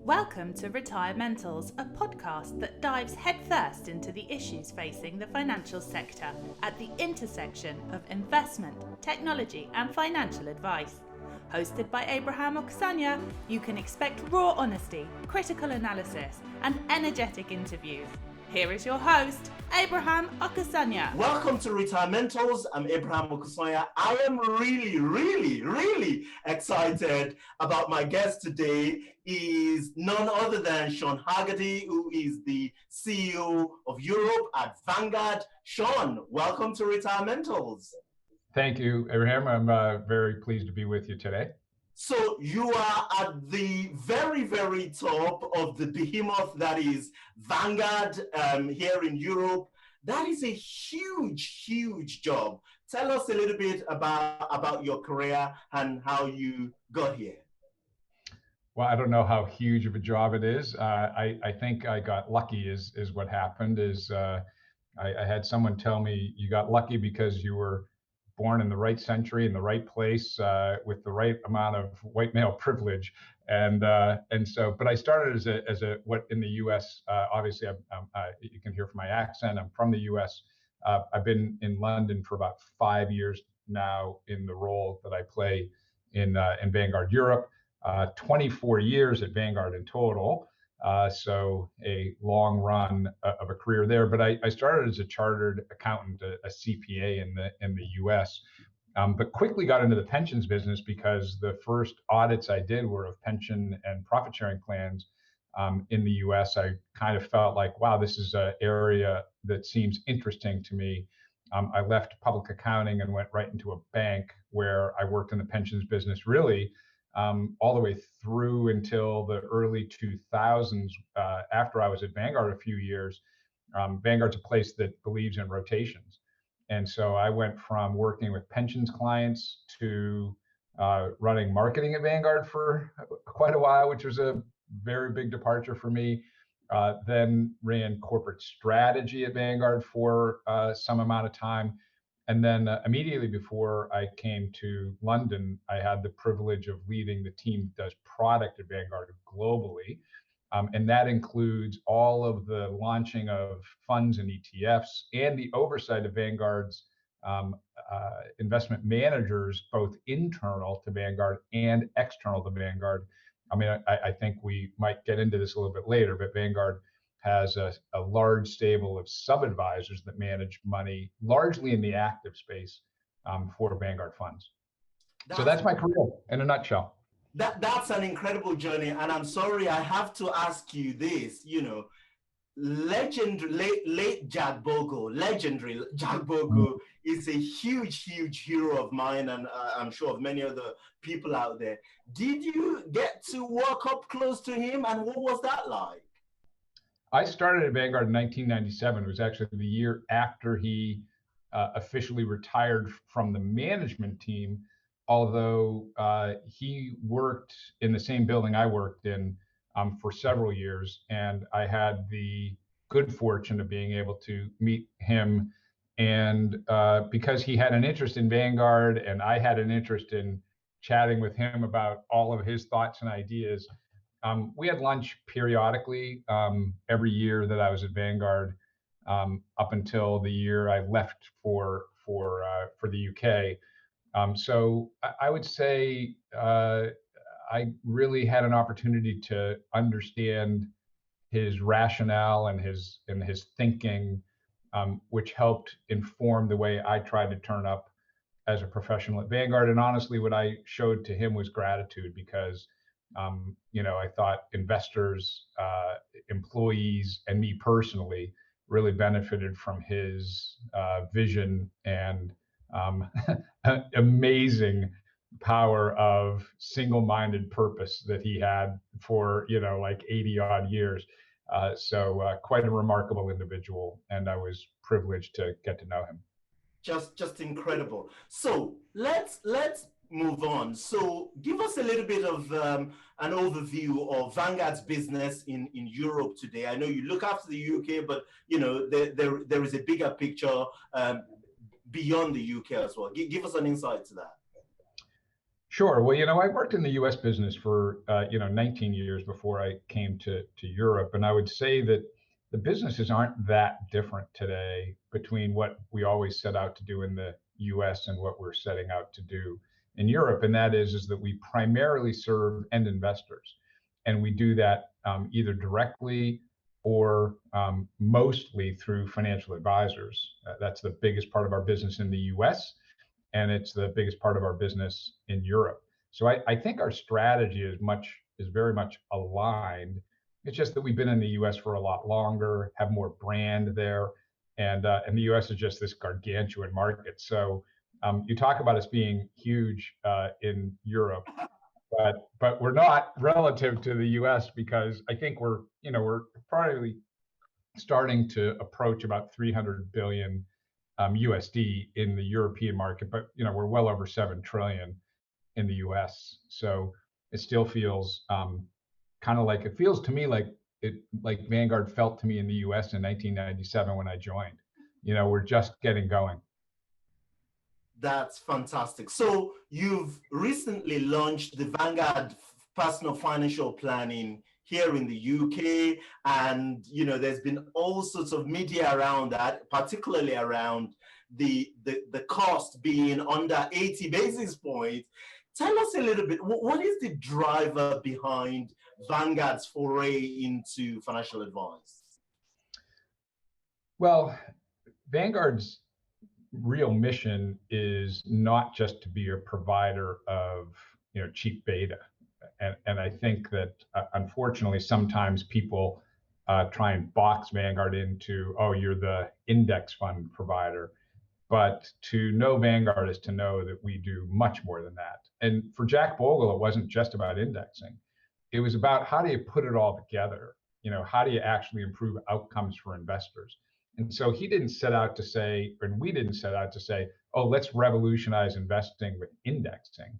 Welcome to Retirementals, a podcast that dives headfirst into the issues facing the financial sector at the intersection of investment, technology, and financial advice. Hosted by Abraham Okusanya, you can expect raw honesty, critical analysis, and energetic interviews. Here is your host, Abraham Okusanya. Welcome to Retirementals. I'm Abraham Okusanya. I am really excited about my guest today. Is none other than Sean Hegarty, who is the CEO of Europe at Vanguard. Sean, welcome to Retirementals. Thank you, Abraham. I'm very pleased to be with you today. So you are at the very top of the behemoth that is Vanguard here in Europe. That is a huge job. Tell us a little bit about your career and how you got here. Well, I don't know how huge of a job it is. I think I got lucky is what happened. I had someone tell me you got lucky because you were born in the right century in the right place with the right amount of white male privilege, and so. But I started as a what in the U.S. Obviously, you can hear from my accent. I'm from the U.S. I've been in London for about 5 years now in the role that I play in Vanguard Europe. 24 years at Vanguard in total. So a long run of a career there. But I started as a chartered accountant, a CPA in the U.S., but quickly got into the pensions business because the first audits I did were of pension and profit sharing plans in the U.S. I kind of felt like, wow, this is an area that seems interesting to me. I left public accounting and went right into a bank where I worked in the pensions business really all the way through until the early 2000s. After I was at Vanguard a few years, Vanguard's a place that believes in rotations. And so I went from working with pensions clients to running marketing at Vanguard for quite a while, which was a very big departure for me. Then ran corporate strategy at Vanguard for some amount of time. And then immediately before I came to London, I had the privilege of leading the team that does product at Vanguard globally. And that includes all of the launching of funds and ETFs and the oversight of Vanguard's investment managers, both internal to Vanguard and external to Vanguard. I mean, I think we might get into this a little bit later, but Vanguard has a large stable of sub-advisors that manage money largely in the active space for Vanguard funds. So that's my career in a nutshell. That's an incredible journey. And I'm sorry, I have to ask you this, late Jack Bogle, legendary Jack Bogle is a huge hero of mine, and I'm sure of many other people out there. Did you get to walk up close to him, and what was that like? I started at Vanguard in 1997. It was actually the year after he officially retired from the management team, although he worked in the same building I worked in for several years. And I had the good fortune of being able to meet him. And because he had an interest in Vanguard and I had an interest in chatting with him about all of his thoughts and ideas, we had lunch periodically every year that I was at Vanguard up until the year I left for the UK. So I would say I really had an opportunity to understand his rationale and his thinking, which helped inform the way I tried to turn up as a professional at Vanguard. And honestly, what I showed to him was gratitude because I thought investors, employees, and me personally really benefited from his vision and amazing power of single-minded purpose that he had for, like 80 odd years. So quite a remarkable individual, and I was privileged to get to know him. Just incredible. So let's move on. So give us a little bit of an overview of Vanguard's business in Europe today. I know you look after the UK, but there is a bigger picture beyond the UK as well. Give us an insight to that. Sure. Well, I worked in the U.S. business for 19 years before I came to Europe, and I would say that the businesses aren't that different today between what we always set out to do in the U.S. and what we're setting out to do in Europe, and that is that we primarily serve end investors, and we do that either directly or mostly through financial advisors. That's the biggest part of our business in the U.S. and it's the biggest part of our business in Europe. So I think our strategy is very much aligned. It's just that we've been in the U.S. for a lot longer, have more brand there, and the U.S. is just this gargantuan market. So you talk about us being huge in Europe, but we're not relative to the U.S. because I think we're probably starting to approach about 300 billion USD in the European market, but we're well over 7 trillion in the US. So it still feels kind of like it feels to me like Vanguard felt to me in the US in 1997 when I joined. We're just getting going. That's fantastic. So you've recently launched the Vanguard Personal Financial Planning here in the UK, and there's been all sorts of media around that, particularly around the cost being under 80 basis points. Tell us a little bit, what is the driver behind Vanguard's foray into financial advice? Well, Vanguard's real mission is not just to be a provider of cheap beta. And I think that unfortunately sometimes people try and box Vanguard into, oh, you're the index fund provider. But to know Vanguard is to know that we do much more than that. And for Jack Bogle, it wasn't just about indexing. It was about how do you put it all together? How do you actually improve outcomes for investors? And so he didn't set out to say, and we didn't set out to say, oh, let's revolutionize investing with indexing.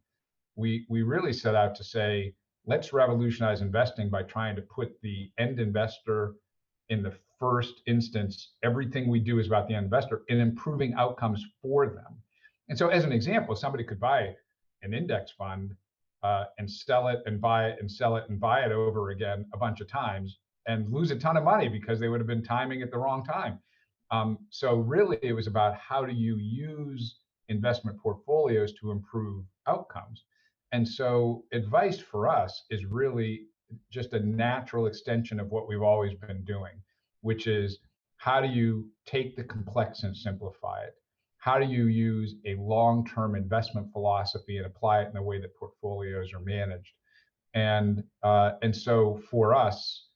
We really set out to say, let's revolutionize investing by trying to put the end investor in the first instance. Everything we do is about the end investor and improving outcomes for them. And so as an example, somebody could buy an index fund and sell it and buy it and sell it and buy it over again a bunch of times and lose a ton of money because they would have been timing it the wrong time. So really it was about how do you use investment portfolios to improve outcomes. And so advice for us is really just a natural extension of what we've always been doing, which is how do you take the complex and simplify it? How do you use a long-term investment philosophy and apply it in the way that portfolios are managed? And so for us,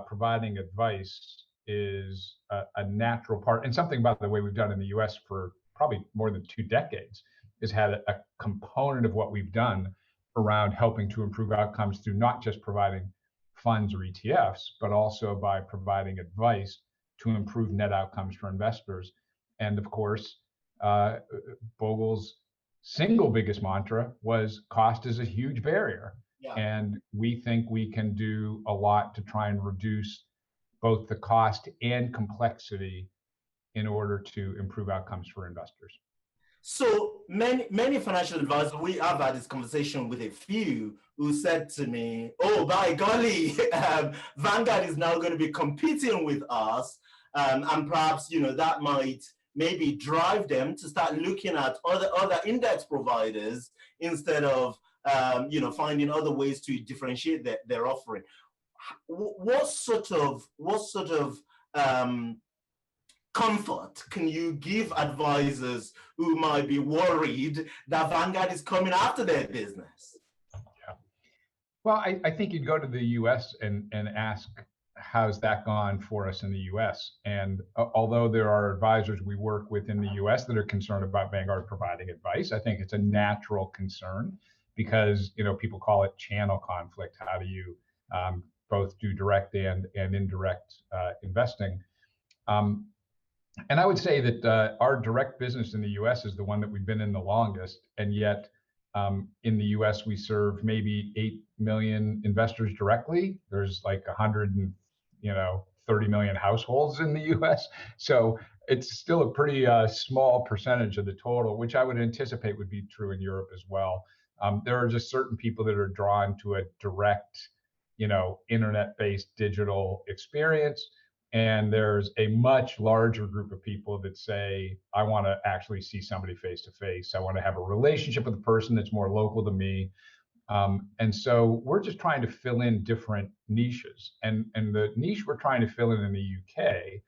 providing advice is a natural part, and something, by the way, we've done in the US for probably more than 2 decades, has had a component of what we've done around helping to improve outcomes through not just providing funds or ETFs, but also by providing advice to improve net outcomes for investors. And of course, Bogle's single biggest mantra was cost is a huge barrier. Yeah. And we think we can do a lot to try and reduce both the cost and complexity in order to improve outcomes for investors. So many financial advisors, we have had this conversation with a few who said to me, oh, by golly, Vanguard is now going to be competing with us. And perhaps, that might maybe drive them to start looking at other index providers instead of, finding other ways to differentiate their offering. What sort of comfort can you give advisors who might be worried that Vanguard is coming after their business? Yeah. Well, I think you'd go to the US and ask, how's that gone for us in the US? And although there are advisors we work with in the US that are concerned about Vanguard providing advice, I think it's a natural concern because, people call it channel conflict. How do you both do direct and indirect investing? And I would say that our direct business in the US is the one that we've been in the longest. And yet in the US, we serve maybe 8 million investors directly. There's like 130 million households in the US. So it's still a pretty small percentage of the total, which I would anticipate would be true in Europe as well. There are just certain people that are drawn to a direct, internet-based digital experience. And there's a much larger group of people that say, I want to actually see somebody face to face. I want to have a relationship with a person that's more local to me. And so we're just trying to fill in different niches. And the niche we're trying to fill in the UK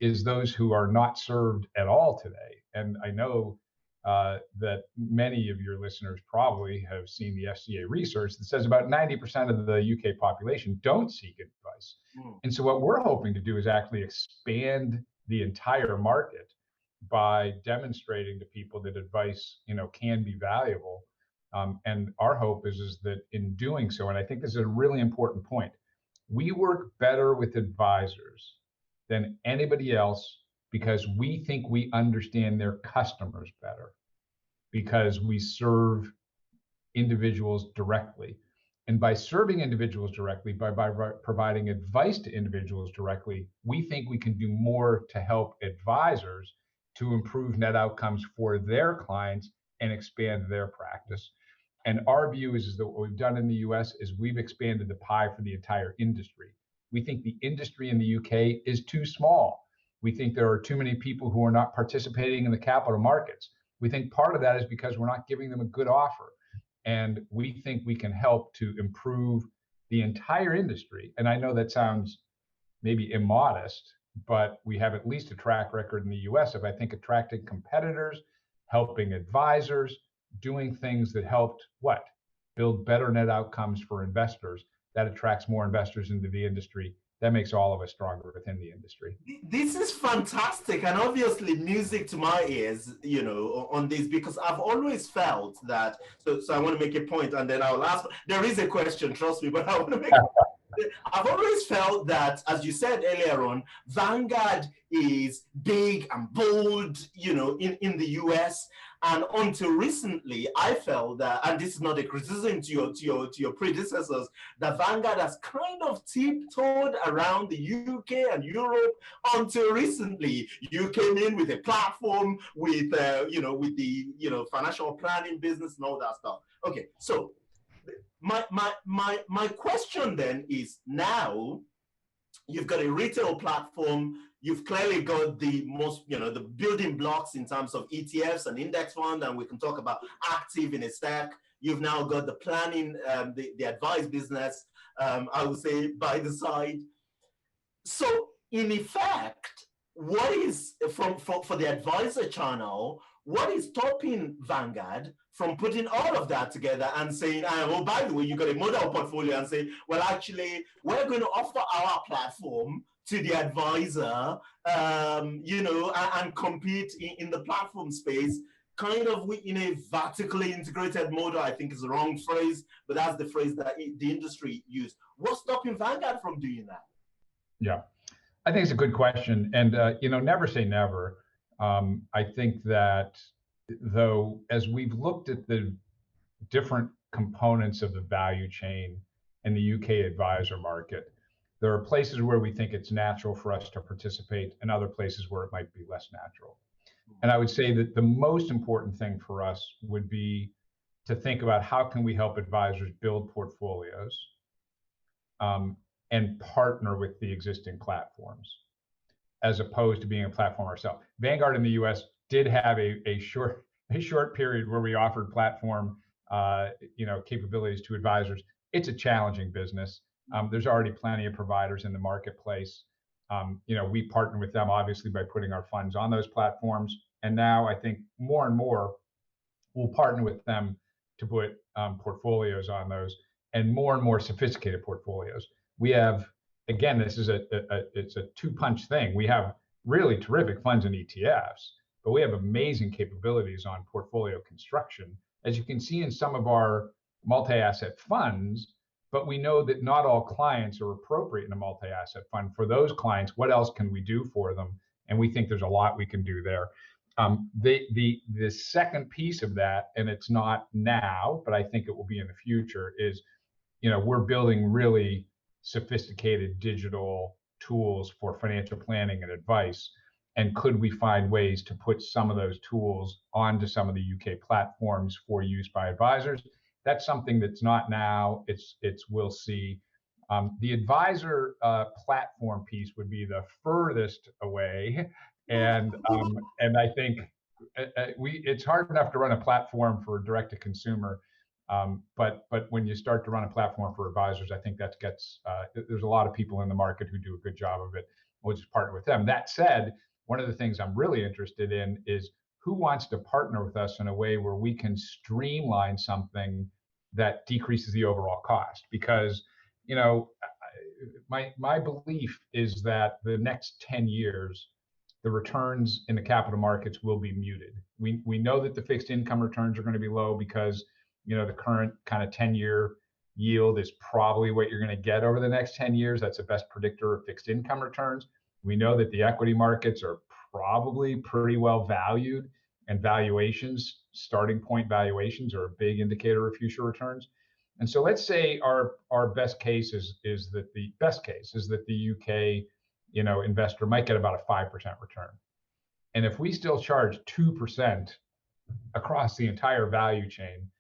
is those who are not served at all today. And I know that many of your listeners probably have seen the FCA research that says about 90% of the UK population don't seek advice. And so what we're hoping to do is actually expand the entire market by demonstrating to people that advice, can be valuable. And our hope is that in doing so, and I think this is a really important point, we work better with advisors than anybody else because we think we understand their customers better, because we serve individuals directly. And by serving individuals directly, by providing advice to individuals directly, we think we can do more to help advisors to improve net outcomes for their clients and expand their practice. And our view is that what we've done in the US is we've expanded the pie for the entire industry. We think the industry in the UK is too small. We think there are too many people who are not participating in the capital markets. We think part of that is because we're not giving them a good offer. And we think we can help to improve the entire industry. And I know that sounds maybe immodest, but we have at least a track record in the US of, I think, attracting competitors, helping advisors, doing things that helped build better net outcomes for investors. That attracts more investors into the industry. That makes all of us stronger within the industry. This is fantastic, and obviously music to my ears, on this, because I've always felt that, so I want to make a point and then I'll ask, there is a question, trust me, but I want to make I've always felt that, as you said earlier on, Vanguard is big and bold, in the US. And until recently, I felt that, and this is not a criticism to your predecessors, that Vanguard has kind of tiptoed around the UK and Europe until recently. You came in with a platform with, with the, financial planning business and all that stuff. Okay, so my question then is, now you've got a retail platform, you've clearly got the most, the building blocks in terms of ETFs and index fund, and we can talk about active in a stack. You've now got the planning, the advice business, I would say, by the side. So in effect, what is, for the advisor channel, what is stopping Vanguard from putting all of that together and saying, oh, by the way, you got a model portfolio, and say, well, actually, we're going to offer our platform to the advisor, and compete in the platform space, kind of in a vertically integrated model. I think is the wrong phrase, but that's the phrase that the industry used. What's stopping Vanguard from doing that? Yeah, I think it's a good question. And, never say never. I think that, though, as we've looked at the different components of the value chain in the UK advisor market, there are places where we think it's natural for us to participate and other places where it might be less natural. And I would say that the most important thing for us would be to think about how can we help advisors build portfolios and partner with the existing platforms, as opposed to being a platform ourselves. Vanguard in the US did have a short period where we offered platform capabilities to advisors. It's a challenging business. There's already plenty of providers in the marketplace. We partner with them obviously by putting our funds on those platforms. And now I think more and more we'll partner with them to put portfolios on those, and more sophisticated portfolios. We have, again, this is it's a two-punch thing. We have really terrific funds and ETFs, but we have amazing capabilities on portfolio construction, as you can see in some of our multi-asset funds. But we know that not all clients are appropriate in a multi-asset fund. For those clients, what else can we do for them? And we think there's a lot we can do there. The second piece of that, and it's not now, but I think it will be in the future, is, we're building really sophisticated digital tools for financial planning and advice. And could we find ways to put some of those tools onto some of the UK platforms for use by advisors? That's something that's not now. It's we'll see. The advisor platform piece would be the furthest away, and I think it's hard enough to run a platform for direct to consumer, but when you start to run a platform for advisors, I think that gets there's a lot of people in the market who do a good job of it. We'll just partner with them. That said, one of the things I'm really interested in is who wants to partner with us in a way where we can streamline something that decreases the overall cost. Because, my belief is that the next 10 years, the returns in the capital markets will be muted. We know that the fixed income returns are going to be low because, the current kind of 10-year yield is probably what you're going to get over the next 10 years. That's the best predictor of fixed income returns. We know that the equity markets are probably pretty well valued, and valuations, starting point valuations, are a big indicator of future returns. And so let's say our best case is that the UK, investor might get about a 5% return. And if we still charge 2% across the entire value chain,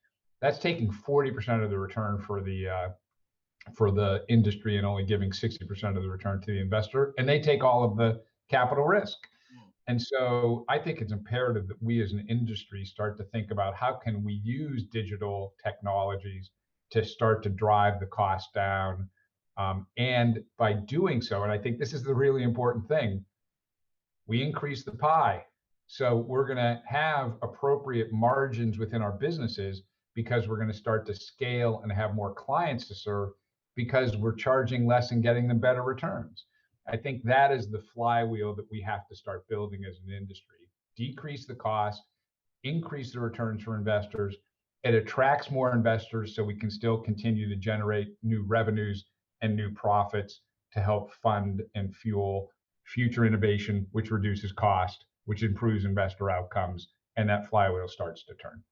that's taking 40% of the return for the industry and only giving 60% of the return to the investor, and they take all of the capital risk. And so I think it's imperative that we as an industry start to think about how can we use digital technologies to start to drive the cost down. And by doing so, and I think this is the really important thing, we increase the pie. So we're going to have appropriate margins within our businesses because we're going to start to scale and have more clients to serve because we're charging less and getting them better returns. I think that is the flywheel that we have to start building as an industry. Decrease the cost, increase the returns for investors. It attracts more investors so we can still continue to generate new revenues and new profits to help fund and fuel future innovation, which reduces cost, which improves investor outcomes, and that flywheel starts to turn.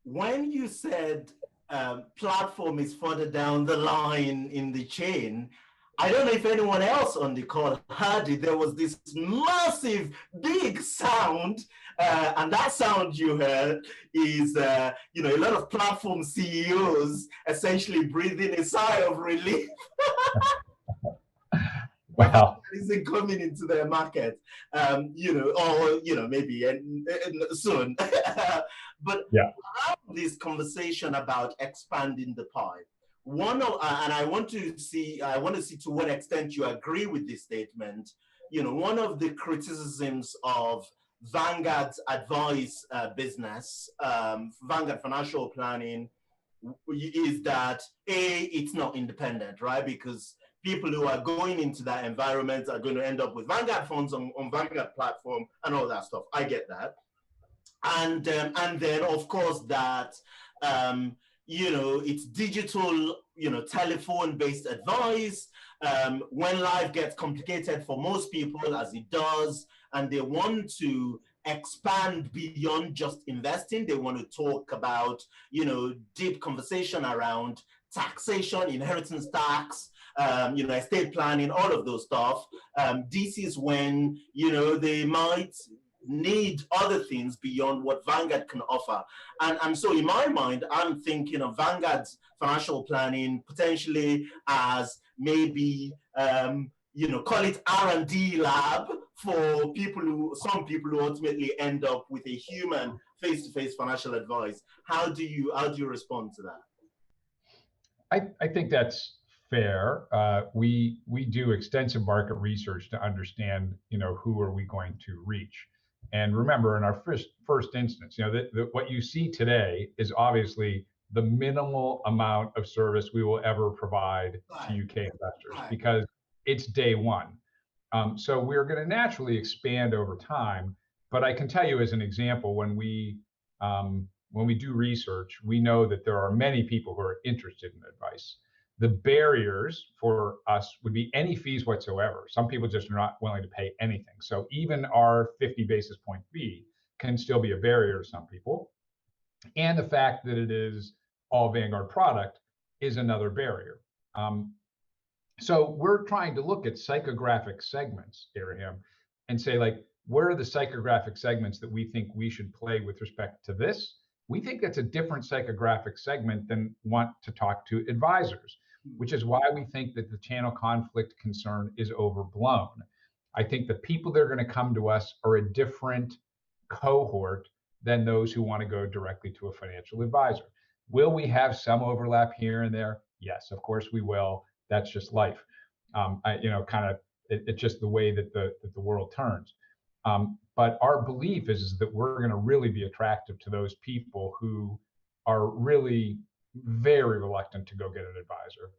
When you said platform is further down the line in the chain, I don't know if anyone else on the call heard it. There was this massive, big sound, and that sound you heard is, a lot of platform CEOs essentially breathing a sigh of relief. Wow. Isn't coming into their market, maybe soon. But yeah, this conversation about expanding the pie. And I want to see to what extent you agree with this statement. One of the criticisms of Vanguard's advice business, Vanguard Financial Planning, is that it's not independent, right? Because people who are going into that environment are going to end up with Vanguard funds on Vanguard platform and all that stuff. I get that. And then, of course, that, it's digital, telephone-based advice. When life gets complicated for most people, as it does, and they want to expand beyond just investing, they want to talk about, deep conversation around taxation, inheritance tax, estate planning, all of those stuff. This is when, they might need other things beyond what Vanguard can offer. And so in my mind, I'm thinking of Vanguard's financial planning potentially as maybe, call it R&D lab for some people who ultimately end up with a human face-to-face financial advice. How do you respond to that? I think that's fair. We do extensive market research to understand, who are we going to reach. And remember, in our first instance, what you see today is obviously the minimal amount of service we will ever provide to UK investors because it's day one. So we're going to naturally expand over time. But I can tell you as an example, when we do research, we know that there are many people who are interested in advice. The barriers for us would be any fees whatsoever. Some people just are not willing to pay anything. So even our 50 basis point fee can still be a barrier to some people. And the fact that it is all Vanguard product is another barrier. So we're trying to look at psychographic segments, Abraham, and say, where are the psychographic segments that we think we should play with respect to this? We think that's a different psychographic segment than want to talk to advisors, which is why we think that the channel conflict concern is overblown. I think the people that are going to come to us are a different cohort than those who want to go directly to a financial advisor. Will we have some overlap here and there? Yes, of course we will. That's just life. It's just the way that the world turns. But our belief is that we're going to really be attractive to those people who are really very reluctant to go get an advisor.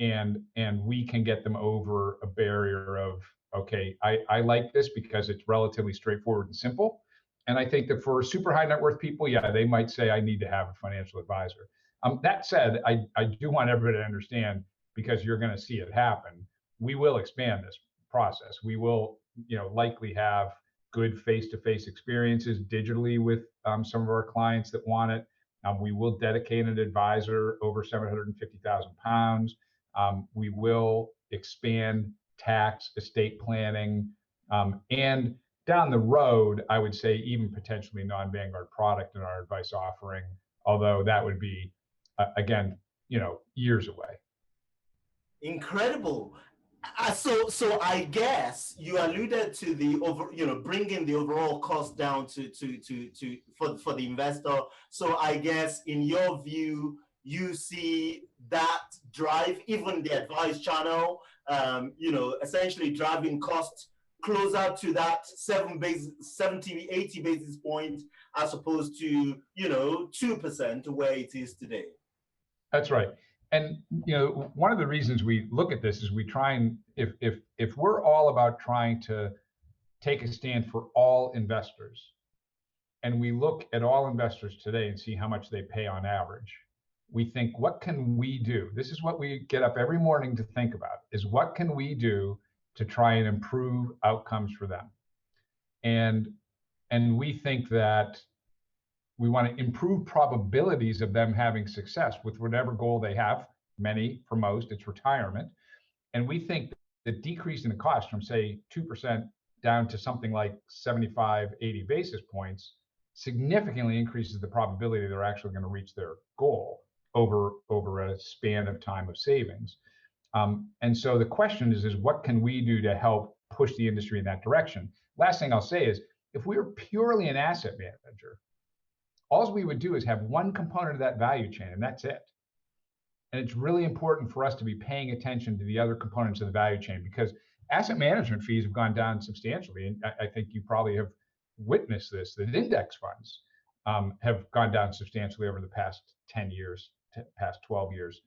And we can get them over a barrier of, okay, I like this because it's relatively straightforward and simple. And I think that for super high net worth people, yeah, they might say, I need to have a financial advisor. That said, I do want everybody to understand, because you're going to see it happen, we will expand this process. We will, likely have good face-to-face experiences digitally with some of our clients that want it. We will dedicate an advisor over £750,000. We will expand tax, estate planning, and down the road, I would say even potentially non-Vanguard product in our advice offering, although that would be, again, years away. Incredible. So I guess you alluded to the bringing the overall cost down for the investor. So I guess in your view, you see that drive, even the advice channel, essentially driving costs closer to that 70, 80 basis points as opposed to 2% where it is today. That's right. And one of the reasons we look at this is we try and if we're all about trying to take a stand for all investors, and we look at all investors today and see how much they pay on average, we think, what can we do? This is what we get up every morning to think about, is what can we do to try and improve outcomes for them? And we think that we want to improve probabilities of them having success with whatever goal they have. For most, it's retirement. And we think the decrease in the cost from, say, 2% down to something like 75, 80 basis points significantly increases the probability they're actually going to reach their goal over a span of time of savings. And so the question is what can we do to help push the industry in that direction? Last thing I'll say is, if we were purely an asset manager, all we would do is have one component of that value chain, and that's it. And it's really important for us to be paying attention to the other components of the value chain, because asset management fees have gone down substantially. And I think you probably have witnessed this, that index funds have gone down substantially over the past 10 years, past 12 years.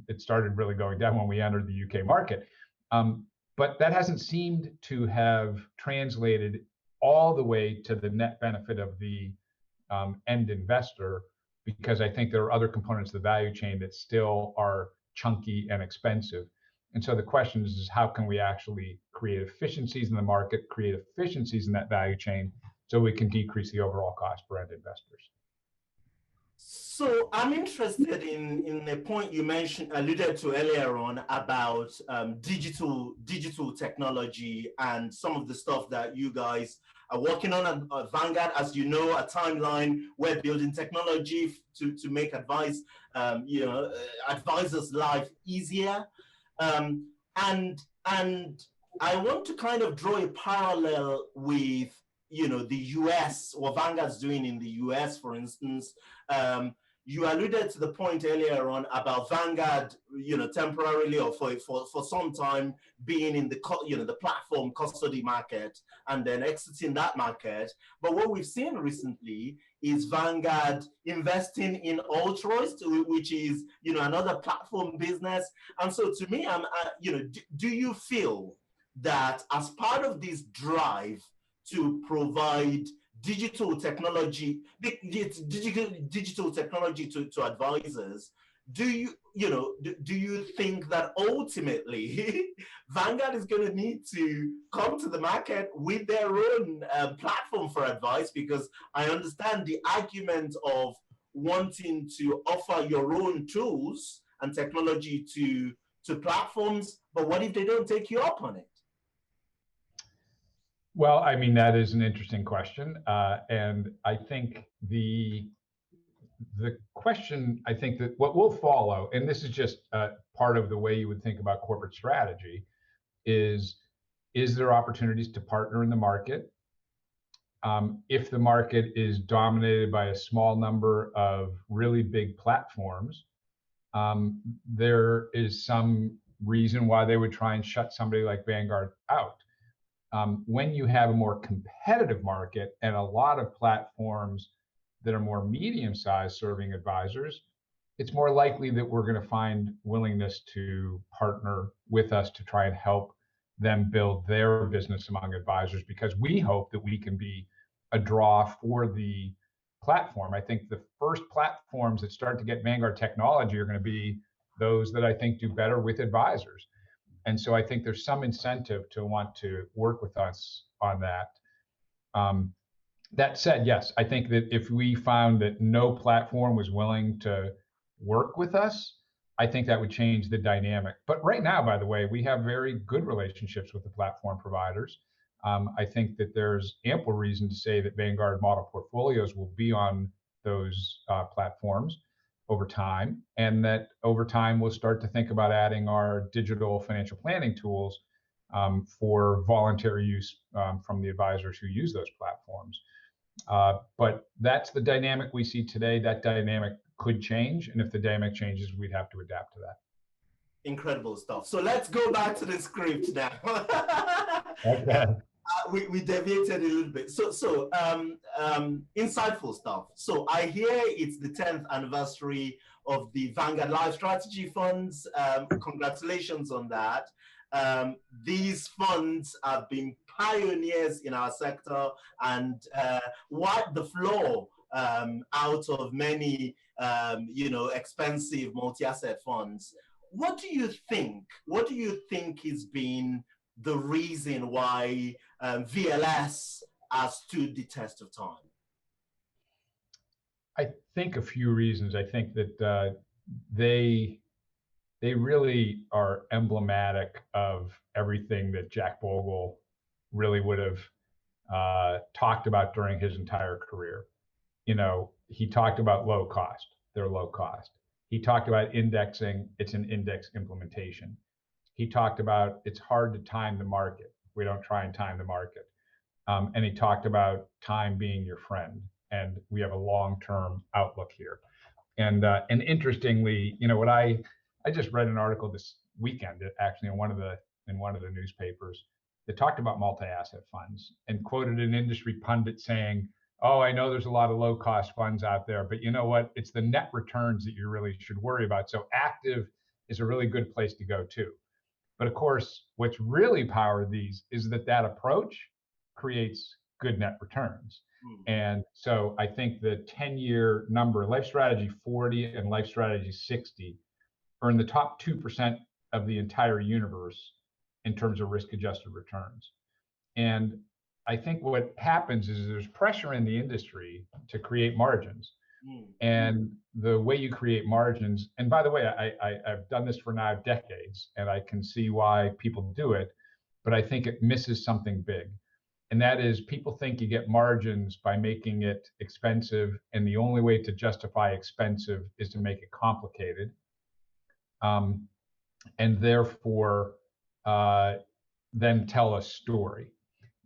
It started really going down when we entered the UK market. But that hasn't seemed to have translated all the way to the net benefit of the end investor, because I think there are other components of the value chain that still are chunky and expensive. And so the question is how can we actually create efficiencies in the market, create efficiencies in that value chain, so we can decrease the overall cost for end investors? So I'm interested in the point you alluded to earlier on about digital technology and some of the stuff that you guys are working on at Vanguard. As you know, a timeline, we're building technology to make advisors' life easier. And I want to kind of draw a parallel with the US, what Vanguard's doing in the US, for instance. You alluded to the point earlier on about Vanguard, temporarily or for some time being in the platform custody market and then exiting that market. But what we've seen recently is Vanguard investing in Altruist, which is another platform business. And so to me, do you feel that as part of this drive to provide digital technology to advisors, do you think that ultimately Vanguard is going to need to come to the market with their own platform for advice? Because I understand the argument of wanting to offer your own tools and technology to platforms, but what if they don't take you up on it? Well, I mean, that is an interesting question. And I think the question, I think that what will follow, and this is just part of the way you would think about corporate strategy, is there opportunities to partner in the market? If the market is dominated by a small number of really big platforms, there is some reason why they would try and shut somebody like Vanguard out. When you have a more competitive market and a lot of platforms that are more medium sized serving advisors, it's more likely that we're going to find willingness to partner with us to try and help them build their business among advisors, because we hope that we can be a draw for the platform. I think the first platforms that start to get Vanguard technology are going to be those that I think do better with advisors. And so I think there's some incentive to want to work with us on that. That said, yes, I think that if we found that no platform was willing to work with us, I think that would change the dynamic. But right now, by the way, we have very good relationships with the platform providers. I think that there's ample reason to say that Vanguard model portfolios will be on those platforms over time, and that over time we'll start to think about adding our digital financial planning tools for voluntary use from the advisors who use those platforms. But that's the dynamic we see today. That dynamic could change, and if the dynamic changes, we'd have to adapt to that. Incredible stuff. So let's go back to the script now. Okay. We deviated a little bit. So insightful stuff. So I hear it's the 10th anniversary of the Vanguard Life Strategy Funds. Congratulations on that. These funds have been pioneers in our sector and wiped the floor out of many, expensive multi-asset funds. What do you think? What do you think has been the reason why VLS has stood the test of time? I think a few reasons. I think that they really are emblematic of everything that Jack Bogle really would have talked about during his entire career. He talked about low cost. They're low cost. He talked about indexing. It's an index implementation. He talked about it's hard to time the market. We don't try and time the market. And he talked about time being your friend. And we have a long-term outlook here. And interestingly, what I just read an article this weekend, actually in one of the newspapers, that talked about multi-asset funds and quoted an industry pundit saying, "Oh, I know there's a lot of low-cost funds out there, but you know what? It's the net returns that you really should worry about. So active is a really good place to go too." But of course, what's really powered these is that approach creates good net returns. And so I think the 10-year number, Life Strategy 40 and Life Strategy 60, are in the top 2% of the entire universe in terms of risk-adjusted returns. And I think what happens is there's pressure in the industry to create margins. And the way you create margins, and by the way, I've done this for now decades, and I can see why people do it, but I think it misses something big. And that is, people think you get margins by making it expensive, and the only way to justify expensive is to make it complicated. And therefore, then tell a story.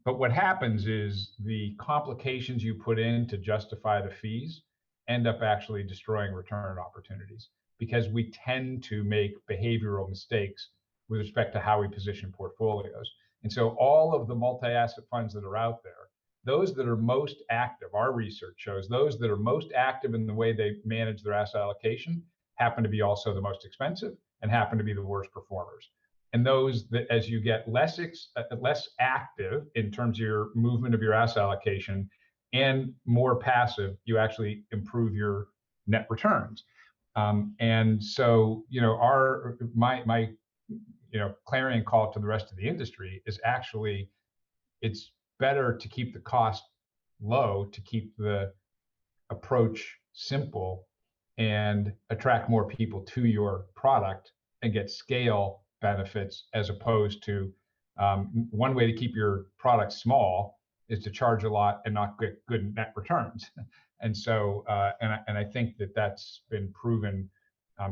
But what happens is the complications you put in to justify the fees end up actually destroying return opportunities, because we tend to make behavioral mistakes with respect to how we position portfolios. And so all of the multi-asset funds that are out there, those that are most active, our research shows those that are most active in the way they manage their asset allocation happen to be also the most expensive and happen to be the worst performers. And those that, as you get less active in terms of your movement of your asset allocation and more passive, you actually improve your net returns. And so, my clarion call to the rest of the industry is actually, it's better to keep the cost low, to keep the approach simple, and attract more people to your product and get scale benefits, as opposed to One way to keep your product small is to charge a lot and not get good net returns. And so, and I think that that's been proven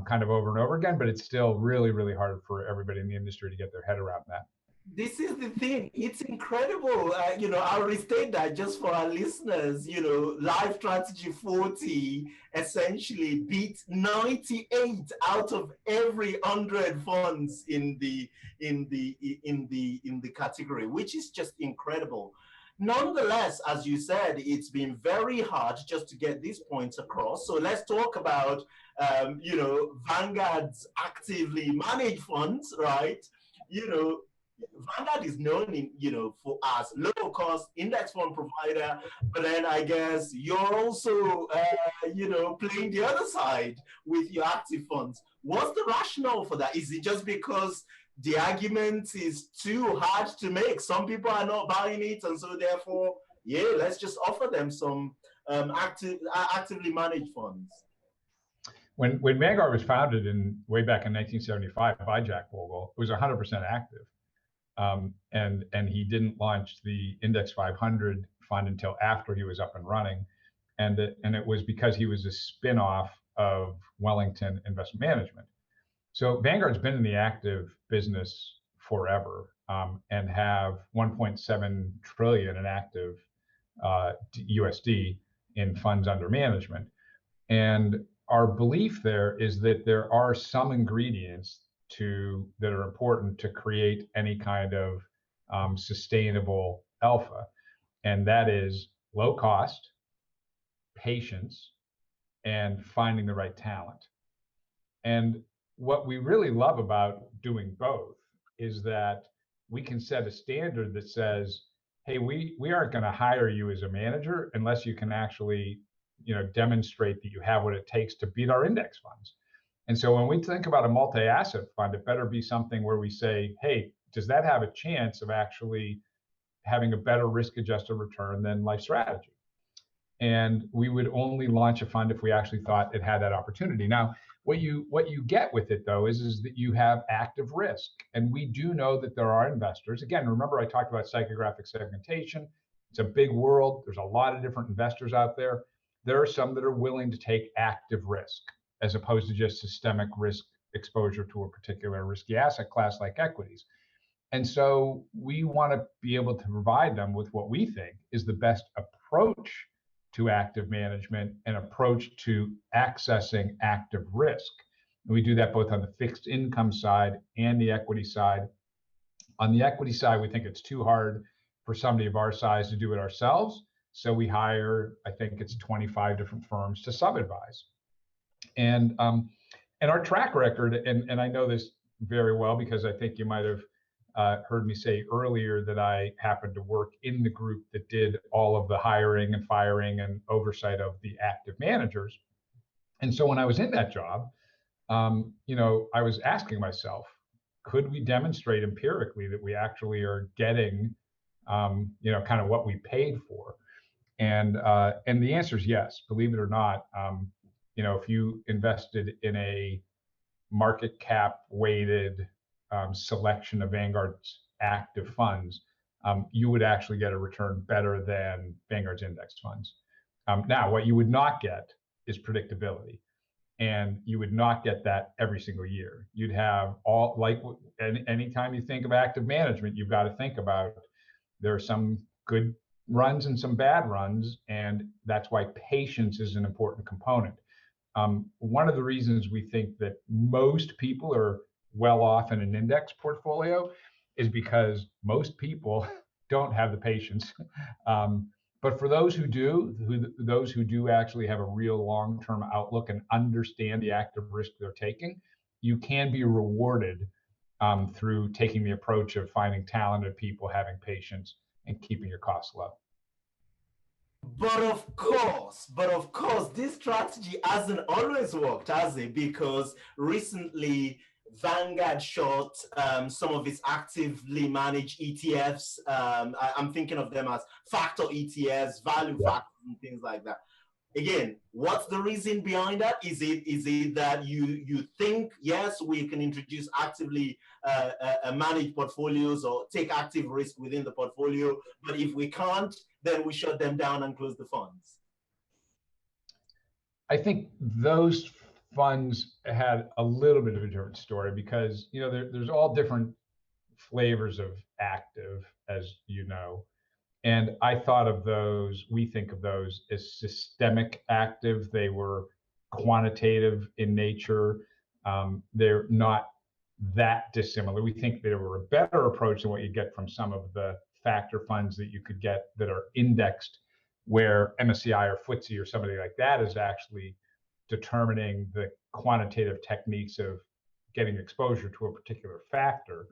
kind of over and over again, but it's still really, really hard for everybody in the industry to get their head around that. This is the thing. It's incredible. I'll restate that just for our listeners. Life Strategy 40 essentially beat 98 out of every 100 funds in the category, which is just incredible. Nonetheless, as you said, it's been very hard just to get these points across. So let's talk about, Vanguard's actively managed funds, right? Vanguard is known for as low cost index fund provider, but then I guess you're also playing the other side with your active funds. What's the rationale for that? Is it just because the argument is too hard to make? Some people are not buying it, and so therefore, let's just offer them some actively managed funds. When Vanguard was founded way back in 1975 by Jack Bogle, it was 100% active. And he didn't launch the Index 500 fund until after he was up and running. And it was because he was a spin-off of Wellington Investment Management. So Vanguard's been in the active business forever, and have 1.7 trillion in active USD in funds under management. And our belief there is that there are some ingredients that are important to create any kind of sustainable alpha, and that is low cost, patience, and finding the right talent. And what we really love about doing both is that we can set a standard that says, hey, we aren't going to hire you as a manager unless you can actually demonstrate that you have what it takes to beat our index funds. And so when we think about a multi-asset fund, it better be something where we say, hey, does that have a chance of actually having a better risk-adjusted return than Life Strategy? And we would only launch a fund if we actually thought it had that opportunity. Now, what you get with it, though, is that you have active risk. And we do know that there are investors. Again, remember I talked about psychographic segmentation. It's a big world. There's a lot of different investors out there. There are some that are willing to take active risk, as opposed to just systemic risk exposure to a particular risky asset class like equities. And so we want to be able to provide them with what we think is the best approach to active management and approach to accessing active risk. And we do that both on the fixed income side and the equity side. On the equity side, we think it's too hard for somebody of our size to do it ourselves. So we hire, I think it's 25 different firms to sub-advise. And our track record, and I know this very well because I think you might have heard me say earlier that I happened to work in the group that did all of the hiring and firing and oversight of the active managers. And so when I was in that job, I was asking myself, could we demonstrate empirically that we actually are getting, kind of what we paid for? And the answer is yes. Believe it or not, if you invested in a market cap weighted selection of Vanguard's active funds, you would actually get a return better than Vanguard's index funds. Now, what you would not get is predictability. And you would not get that every single year. You'd have anytime you think of active management, you've got to think about there are some good runs and some bad runs, and that's why patience is an important component. One of the reasons we think that most people are well off in an index portfolio is because most people don't have the patience. But for those who do, those who do actually have a real long-term outlook and understand the active risk they're taking, you can be rewarded through taking the approach of finding talented people, having patience, and keeping your costs low. But of course, this strategy hasn't always worked, has it? Because recently, Vanguard short some of its actively managed ETFs. I'm thinking of them as factor ETFs, value factors, and things like that. Again, what's the reason behind that? Is it that you think, yes, we can introduce actively manage portfolios or take active risk within the portfolio, but if we can't, then we shut them down and close the funds? I think those funds had a little bit of a different story because there's all different flavors of active, as you know. And I thought of those, we think of those as systemic active. They were quantitative in nature. They're not that dissimilar. We think they were a better approach than what you get from some of the factor funds that you could get that are indexed, where MSCI or FTSE or somebody like that is actually determining the quantitative techniques of getting exposure to a particular factor.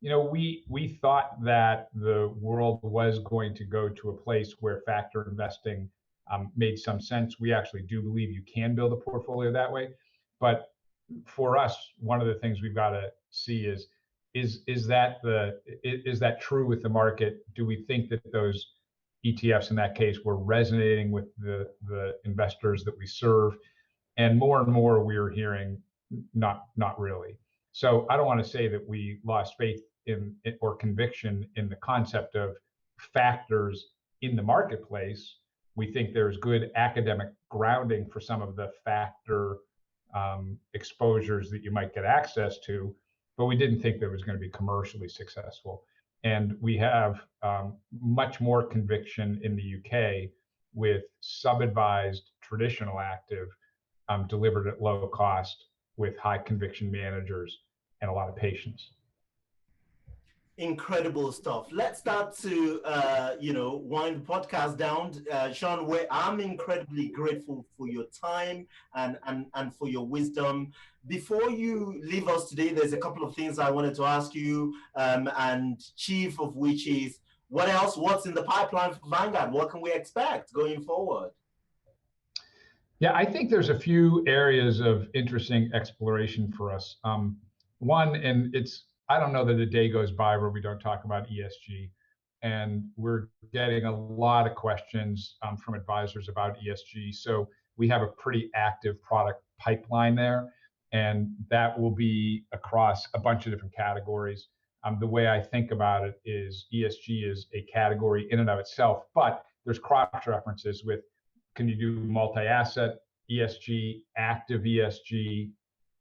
We thought that the world was going to go to a place where factor investing made some sense. We actually do believe you can build a portfolio that way. But for us, one of the things we've got to see is that true with the market? Do we think that those ETFs in that case were resonating with the investors that we serve? And more we are hearing not really. So I don't want to say that we lost faith in or conviction in the concept of factors in the marketplace. We think there's good academic grounding for some of the factor exposures that you might get access to, but we didn't think that it was going to be commercially successful. And we have much more conviction in the UK with sub-advised traditional active delivered at low cost with high conviction managers and a lot of patience. Incredible stuff. Let's start to wind the podcast down. Sean, I'm incredibly grateful for your time and for your wisdom. Before you leave us today, there's a couple of things I wanted to ask you, and chief of which is, what's in the pipeline for Vanguard? What can we expect going forward? Yeah, I think there's a few areas of interesting exploration for us. One, and I don't know that a day goes by where we don't talk about ESG. And we're getting a lot of questions from advisors about ESG. So we have a pretty active product pipeline there. And that will be across a bunch of different categories. The way I think about it is ESG is a category in and of itself, but there's cross references with, can you do multi-asset ESG, active ESG,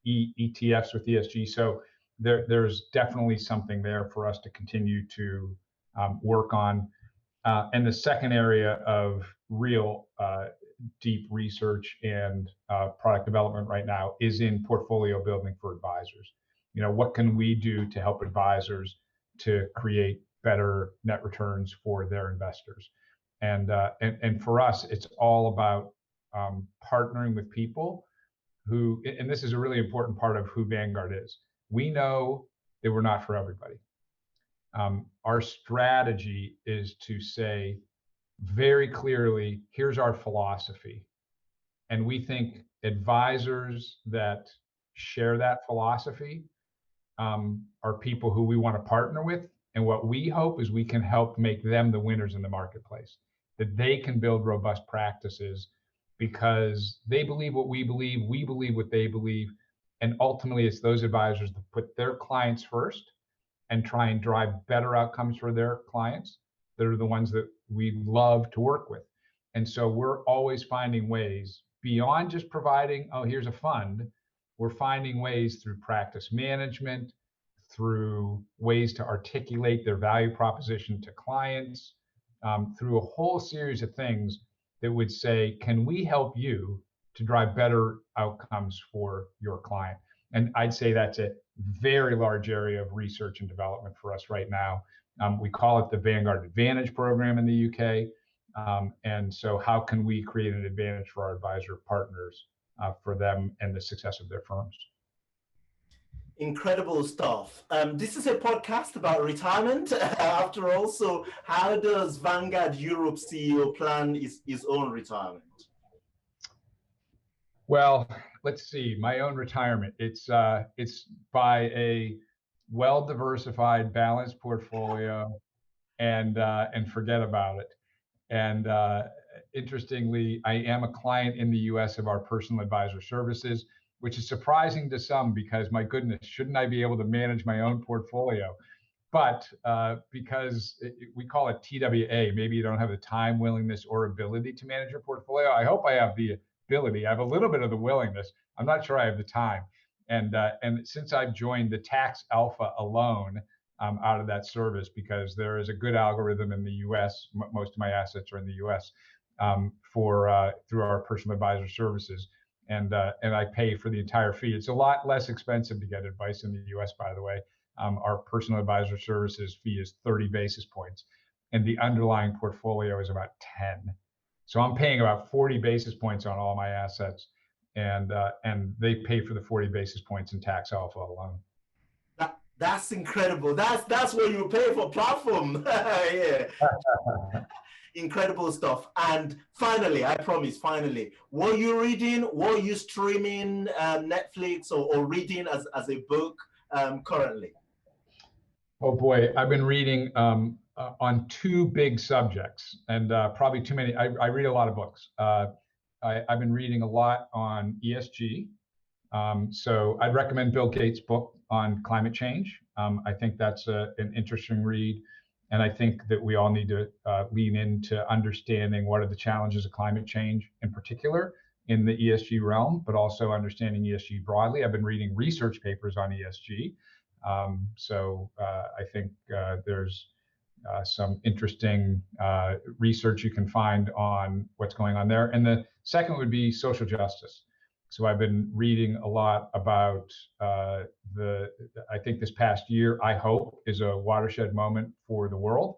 ETFs with ESG? So there's definitely something there for us to continue to work on. And the second area of real deep research and product development right now is in portfolio building for advisors. What can we do to help advisors to create better net returns for their investors? And for us, it's all about partnering with people who, and this is a really important part of who Vanguard is. We know that we're not for everybody. Our strategy is to say very clearly, here's our philosophy. And we think advisors that share that philosophy are people who we want to partner with. And what we hope is we can help make them the winners in the marketplace, that they can build robust practices because they believe what we believe what they believe. And ultimately, it's those advisors that put their clients first and try and drive better outcomes for their clients that are the ones that we love to work with. And so we're always finding ways beyond just providing, oh, here's a fund. We're finding ways through practice management, through ways to articulate their value proposition to clients, through a whole series of things that would say, can we help you to drive better outcomes for your client? And I'd say that's a very large area of research and development for us right now. We call it the Vanguard Advantage program in the UK. And so how can we create an advantage for our advisor partners for them and the success of their firms? Incredible stuff. This is a podcast about retirement after all. So how does Vanguard Europe CEO plan his own retirement? Well, let's see. My own retirement. It's by a well-diversified, balanced portfolio, and forget about it. And interestingly, I am a client in the US of our personal advisor services, which is surprising to some because, my goodness, shouldn't I be able to manage my own portfolio? But because we call it TWA, maybe you don't have the time, willingness, or ability to manage your portfolio. I hope I have the ability. I have a little bit of the willingness. I'm not sure I have the time. And since I've joined the tax alpha alone out of that service, because there is a good algorithm in the U.S. Most of my assets are in the U.S. Through our personal advisor services, and I pay for the entire fee. It's a lot less expensive to get advice in the U.S., by the way. Our personal advisor services fee is 30 basis points, and the underlying portfolio is about 10. So I'm paying about 40 basis points on all my assets, and they pay for the 40 basis points in tax alpha alone. That's incredible. That's what you pay for platform. Yeah. Incredible stuff. And finally, I promise, what are you reading? What are you streaming, Netflix or reading as a book currently? Oh boy, I've been reading on two big subjects, and probably too many. I read a lot of books. I've been reading a lot on ESG. So I'd recommend Bill Gates' book on climate change. I think that's an interesting read. And I think that we all need to lean into understanding what are the challenges of climate change in particular in the ESG realm, but also understanding ESG broadly. I've been reading research papers on ESG. So I think there's some interesting research you can find on what's going on there. And the second would be social justice. So I've been reading a lot about I think this past year, I hope, is a watershed moment for the world.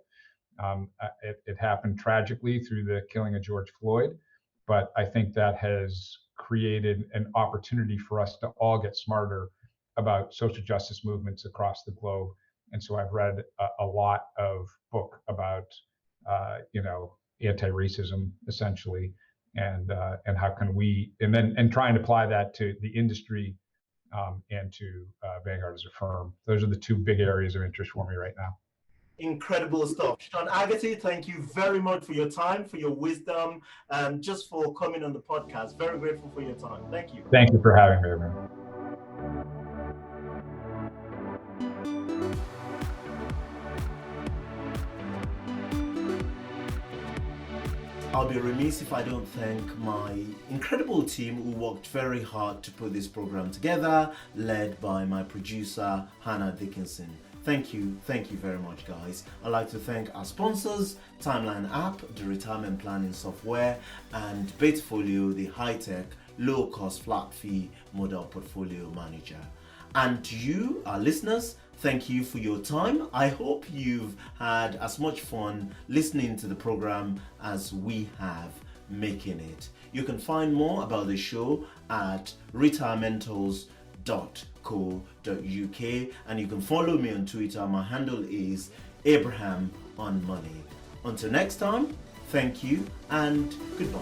It happened tragically through the killing of George Floyd, but I think that has created an opportunity for us to all get smarter about social justice movements across the globe. And so I've read a lot of book about, anti-racism, essentially, and how can we, and trying to apply that to the industry and to Vanguard as a firm. Those are the two big areas of interest for me right now. Incredible stuff. Sean Hegarty, thank you very much for your time, for your wisdom, just for coming on the podcast. Very grateful for your time. Thank you. Thank you for having me, everyone. I'll be remiss if I don't thank my incredible team who worked very hard to put this program together, led by my producer, Hannah Dickinson. Thank you very much, guys. I'd like to thank our sponsors, Timeline app, the retirement planning software, and Batefolio, the high-tech, low-cost flat fee model portfolio manager. And to you, our listeners, thank you for your time. I hope you've had as much fun listening to the program as we have making it. You can find more about the show at retirementals.co.uk, and you can follow me on Twitter. My handle is Abraham on Money. Until next time, thank you and goodbye.